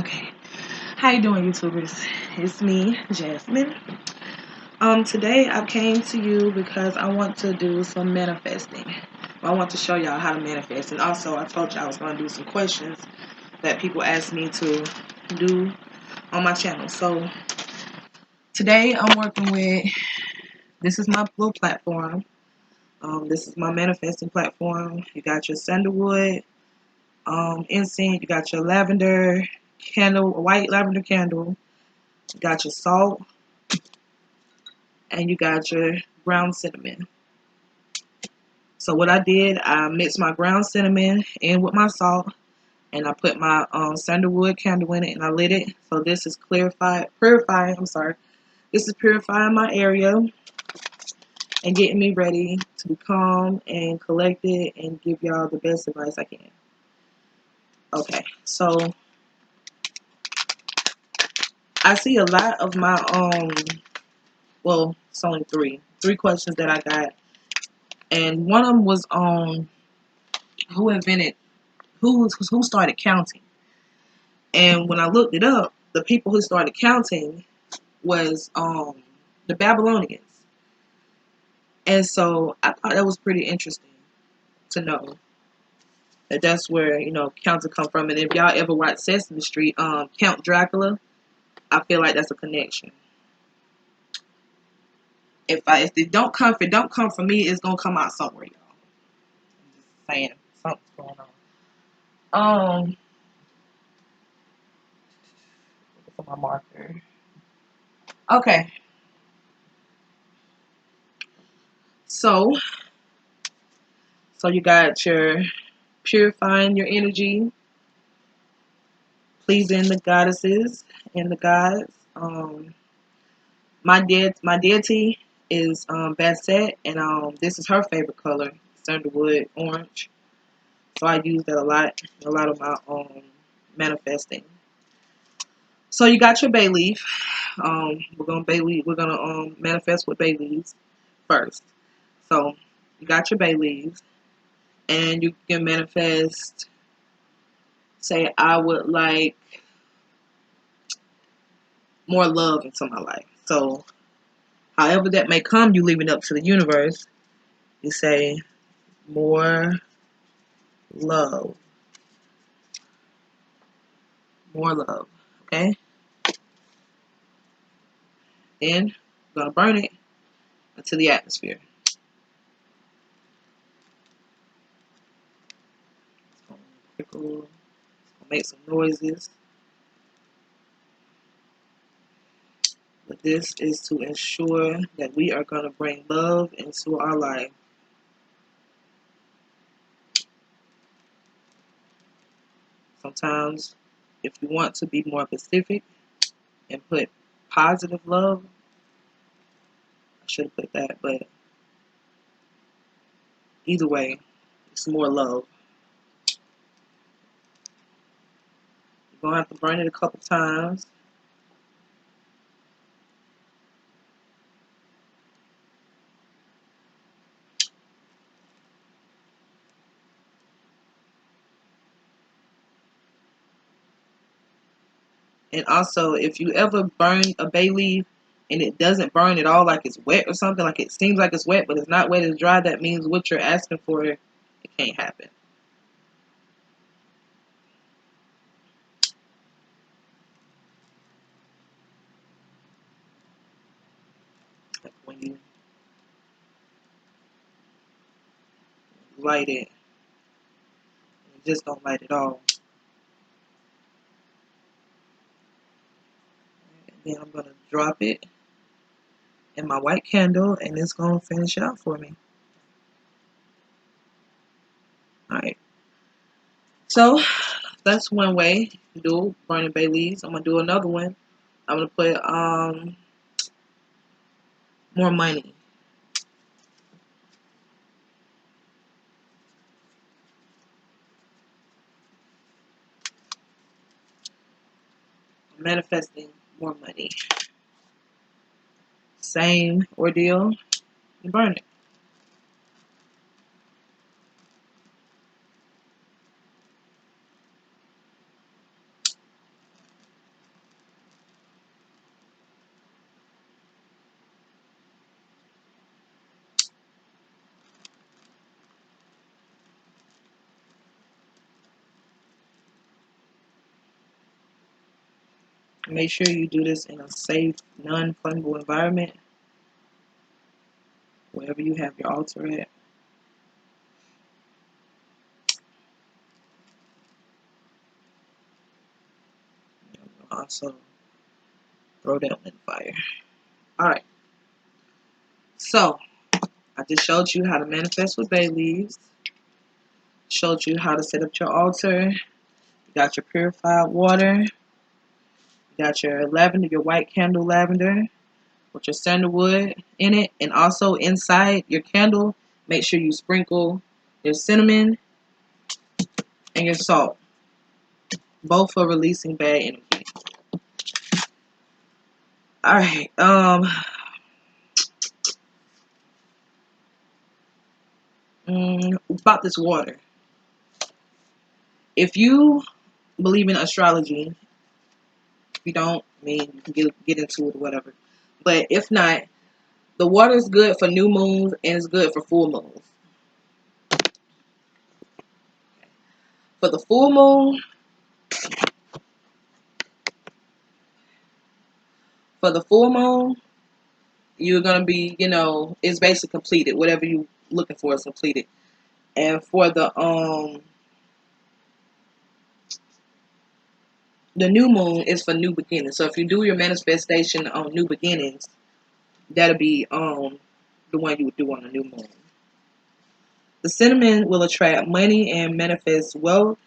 Okay. How you doing, YouTubers? It's me, Jasmine. Today I came to you because I want to do some manifesting. I want to show y'all how to manifest, and also I told y'all I was going to do some questions that people asked me to do on my channel. So today I'm working with. This is my blue platform. This is my manifesting platform. You got your sandalwood incense. You got your lavender candle, a white lavender candle. You got your salt, and you got your ground cinnamon. So what I did, I mixed my ground cinnamon in with my salt, and I put my sandalwood candle in it, and I lit it. So this is purifying. I'm sorry. This is purifying my area and getting me ready to be calm and collected and give y'all the best advice I can. Okay, so I see a lot of my well, it's only three questions that I got, and one of them was on who started counting. And when I looked it up, the people who started counting was the Babylonians. And so I thought that was pretty interesting to know that that's where, counting come from. And if y'all ever watch Sesame Street, Count Dracula, I feel like that's a connection. If it don't come from me, it's gonna come out somewhere, y'all. I'm just saying something's going on. For my marker. Okay. So you got your purifying your energy, pleasing the goddesses and the gods. My deity is Bastet, and this is her favorite color, sandalwood orange. So I use that a lot of my manifesting. So you got your bay leaf. We're gonna manifest with bay leaves first. So you got your bay leaves, and you can manifest. Say I would like more love into my life. So however that may come, you leave it up to the universe. You say more love, more love. Okay. Then we're gonna burn it into the atmosphere. It's gonna prickle. It's gonna make some noises. But this is to ensure that we are gonna bring love into our life. Sometimes, if you want to be more specific and put positive love, I should have put that, but either way, it's more love. You're gonna have to burn it a couple times. And also, if you ever burn a bay leaf and it doesn't burn at all, like it's wet or something, like it seems like it's wet, but it's not wet, it's dry, that means what you're asking for, it can't happen. Like when you light it, you just don't light it all. And then I'm going to drop it in my white candle, and it's going to finish it out for me. Alright, so that's one way to do burning bay leaves. I'm going to do another one. I'm going to put more money. I'm manifesting more money. Same ordeal. You burn it. Make sure you do this in a safe, non-flammable environment, wherever you have your altar at. Also, throw that in the fire. Alright, so I just showed you how to manifest with bay leaves. Showed you how to set up your altar. You got your purified water. You got your lavender, your white candle lavender with your sandalwood in it. And also inside your candle, make sure you sprinkle your cinnamon and your salt. Both for releasing bad energy. Alright, about this water. If you believe in astrology, if you don't, I mean, you can get into it or whatever. But if not, the water is good for new moons and it's good for full moons. For the full moon, you're gonna be, it's basically completed. Whatever you're looking for is completed. And for the new moon is for new beginnings. So if you do your manifestation on new beginnings, that'll be the one you would do on the new moon. The cinnamon will attract money and manifest wealth.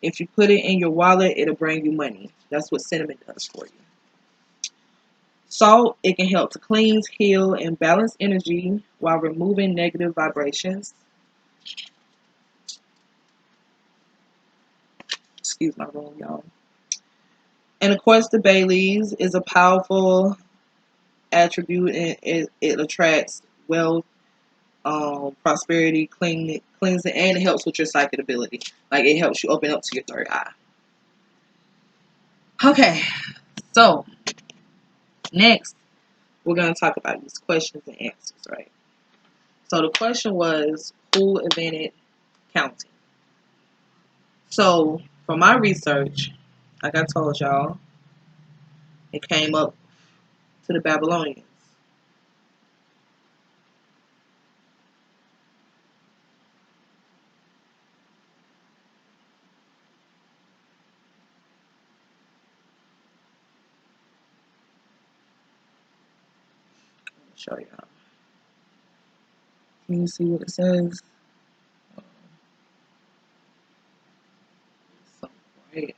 If you put it in your wallet, it'll bring you money. That's what cinnamon does for you. Salt, it can help to cleanse, heal, and balance energy while removing negative vibrations. Excuse my room, y'all. And of course, the bay leaves is a powerful attribute, and it attracts wealth, prosperity, cleansing, and it helps with your psychic ability. Like it helps you open up to your third eye. Okay, so next we're going to talk about these questions and answers, right? So the question was, who invented counting? So from my research, like I told y'all, it came up to the Babylonians. Let me show y'all. Can you see what it says? So bright.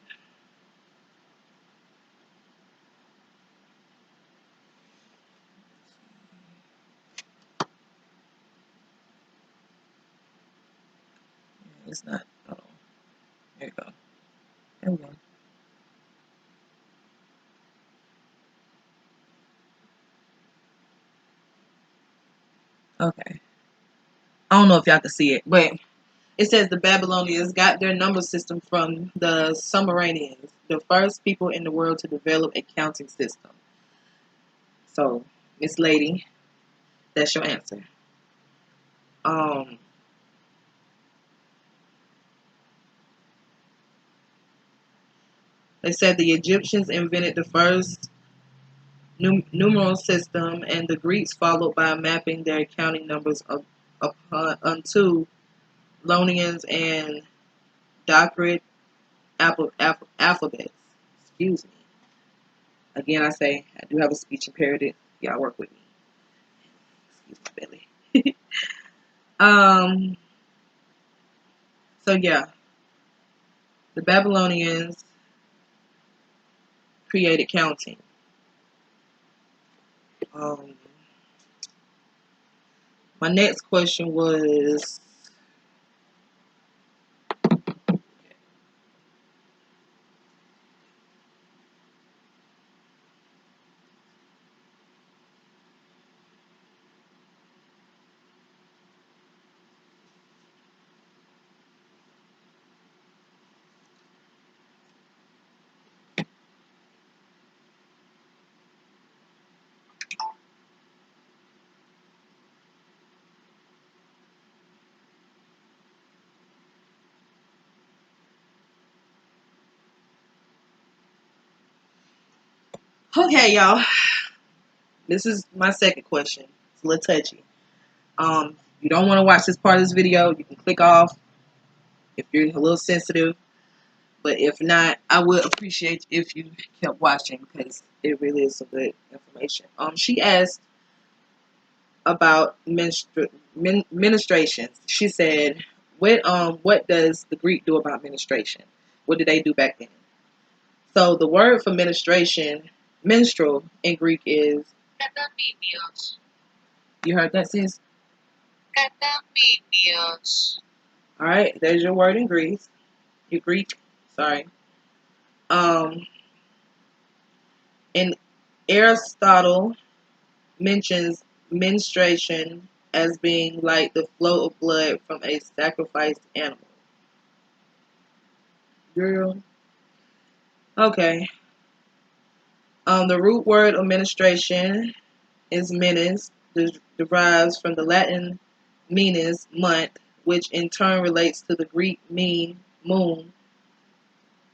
It's not. Oh, there you go. There we go. Okay. I don't know if y'all can see it, but it says the Babylonians got their number system from the Sumerians, the first people in the world to develop a counting system. So, Miss Lady, that's your answer. Um, they said the Egyptians invented the first numeral system, and the Greeks followed by mapping their counting numbers onto Lonians and Dockrid alphabets. Excuse me. Again, I say I do have a speech imperative. Y'all work with me. Excuse my belly. um. So yeah, the Babylonians created counting. Um. My next question was, Okay, y'all. This is my second question. It's a little touchy. You don't want to watch this part of this video. You can click off if you're a little sensitive. But if not, I would appreciate if you kept watching because it really is some good information. She asked about ministrations. She said, what does the Greek do about ministration? What did they do back then?" So the word for ministration, menstrual in Greek is. You heard that, sis? All right, there's your word in Greek. Your Greek, sorry. Um, and Aristotle mentions menstruation as being like the flow of blood from a sacrificed animal. Girl. Okay. The root word of menstruation is menis, derives from the Latin menis, month, which in turn relates to the Greek mean, moon,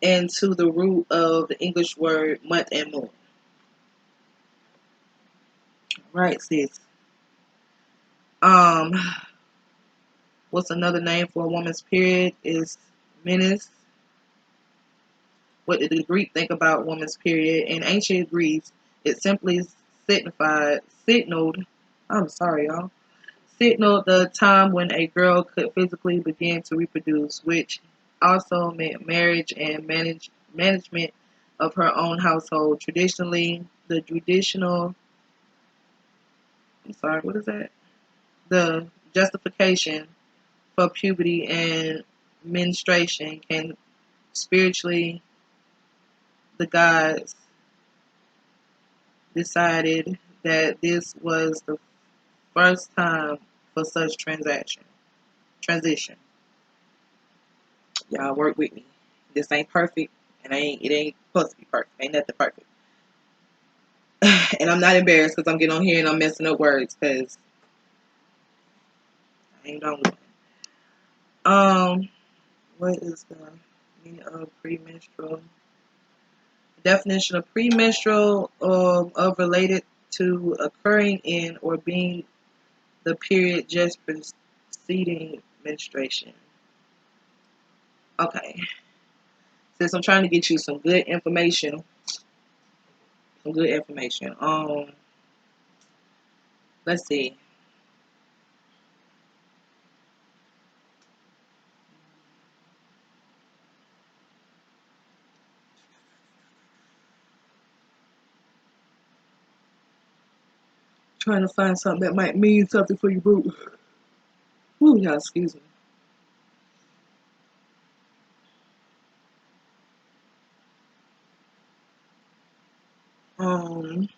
and to the root of the English word month and moon. Right, sis. Um, what's another name for a woman's period is menis. What did the Greek think about woman's period? In ancient Greece, it simply signaled, I'm sorry, y'all, signaled the time when a girl could physically begin to reproduce, which also meant marriage and management of her own household. Traditionally, the traditional, I'm sorry, what is that? The justification for puberty and menstruation can spiritually, the gods decided that this was the first time for such transition. Y'all work with me. This ain't perfect, and it ain't supposed to be perfect. Ain't nothing perfect. And I'm not embarrassed because I'm getting on here and I'm messing up words because I ain't done with it. What is the meaning of premenstrual? Definition of premenstrual of related to occurring in or being the period just preceding menstruation. Okay. Since I'm trying to get you some good information, let's see. Trying to find something that might mean something for you, boo. Ooh, y'all, excuse me. Um,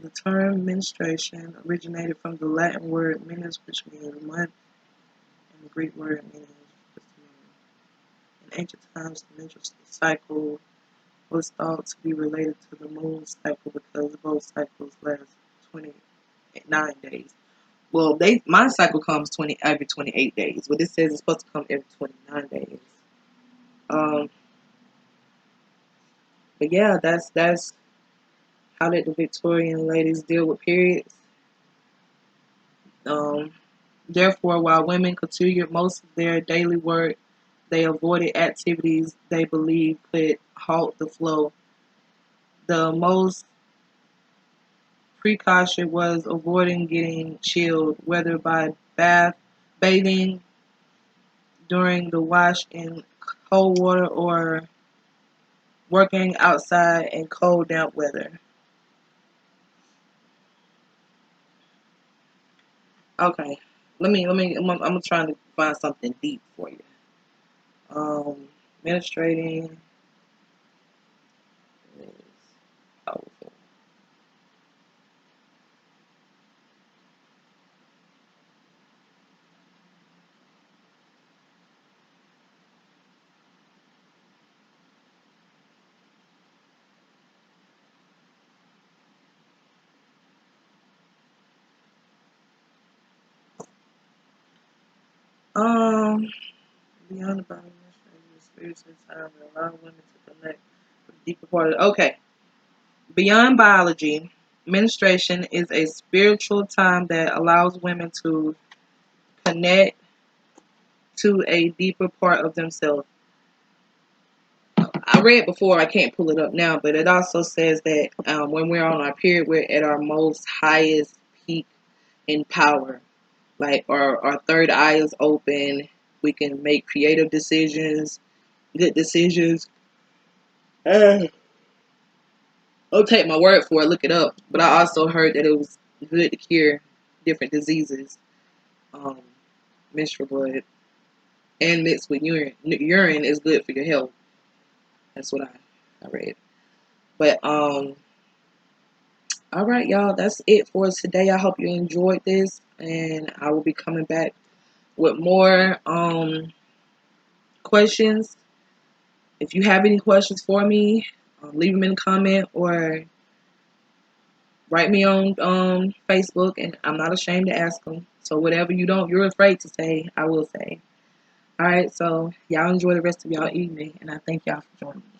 the term menstruation originated from the Latin word menus, which means month, and the Greek word means in ancient times, the menstrual cycle was thought to be related to the moon cycle because both cycles last 29 days. Well, my cycle comes every 28 days. What it says is supposed to come every 29 days. Um, but yeah, that's how did the Victorian ladies deal with periods. Um, Therefore, while women continued most of their daily work, they avoided activities they believed could halt the flow. The most precaution was avoiding getting chilled, whether by bathing during the wash in cold water or working outside in cold, damp weather. Okay, I'm trying to find something deep for you. Administrating is powerful. Beyond the body, spiritual time that allow women to connect with the deeper part of okay. Beyond biology, menstruation is a spiritual time that allows women to connect to a deeper part of themselves. I read before, I can't pull it up now, but it also says that when we're on our period, we're at our most highest peak in power. Like our third eye is open. We can make creative decisions, good decisions. I'll take my word for it, look it up. But I also heard that it was good to cure different diseases, um, menstrual blood, and mixed with urine. Urine is good for your health. That's what I read. But all right, y'all, that's it for today. I hope you enjoyed this, and I will be coming back with more questions. If you have any questions for me, leave them in the comment or write me on Facebook, and I'm not ashamed to ask them. So whatever you're afraid to say, I will say. All right, so y'all enjoy the rest of y'all evening, and I thank y'all for joining me.